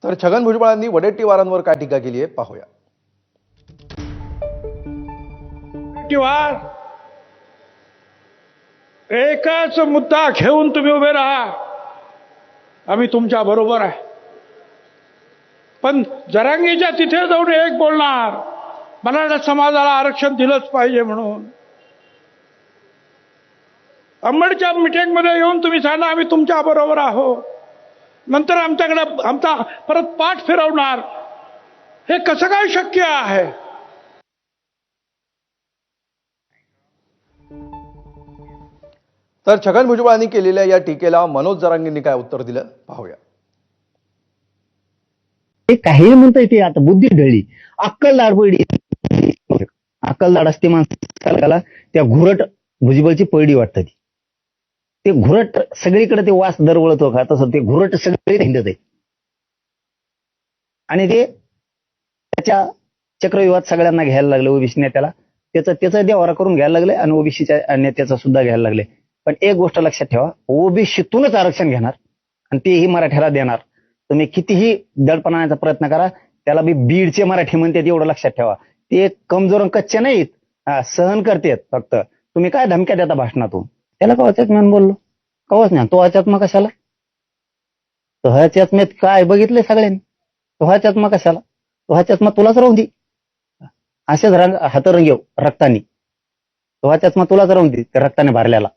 तर छगन भुजबळांनी वडेट्टीवारांवर काय टीका केली आहे पाहूया. वडेट्टीवार, एकच मुद्दा घेऊन तुम्ही उभे राहा, आम्ही तुमच्या बरोबर आहे. पण जरांगीच्या तिथे जाऊन एक बोलणार, मराठा समाजाला आरक्षण दिलंच पाहिजे म्हणून. अंबडच्या मीटिंगमध्ये येऊन तुम्ही सांगा आम्ही तुमच्या बरोबर आहोत, नंतर आमच्याकडे आमचा परत पाठ फिरवणार, हे कसं काय शक्य आहे? तर छगन भुजबळांनी केलेल्या या टीकेला मनोज जरांगेंनी काय उत्तर दिलं पाहूया. ते काही म्हणता येते, आता बुद्धी ढळली, अक्कलदाड पडली. अक्कलदाड असते माणसाला, त्या घुरट भुजबळची पडली वाटतं. ते घुरट सगळीकडे ते वास दरवळतो का, तसं ते घुरट सगळे हिंडत आहे. आणि ते त्याच्या चक्रव्यूहात सगळ्यांना घ्यायला लागले. ओबीसी नेत्याला त्याचा देवारा करून घ्यायला लागले आणि ओबीसीच्या नेत्याचा सुद्धा घ्यायला लागले. पण एक गोष्ट लक्षात ठेवा, ओबीसीतूनच आरक्षण घेणार आणि तेही मराठ्याला देणार. तुम्ही कितीही दडपणाचा प्रयत्न करा, त्याला बी बीडचे मराठी म्हणतात एवढं लक्षात ठेवा. ते कमजोर कच्चे नाहीत, सहन करतात. फक्त तुम्ही काय धमक्या देता भाषणातून, त्याला कवाच्यात मी बोललो, कवाच नाही तो ह्याच्यात मग कशाला, तो ह्याच्यात मी काय बघितलंय सगळ्यांनी, तो ह्याच्यात मग कशाला, तो ह्याच्यात मग तुलाच राहून दे, असेच हातरंग येऊ रक्तानी, तो ह्याच्यात मग तुलाच राहून दे, त्या रक्ताने भरल्याला.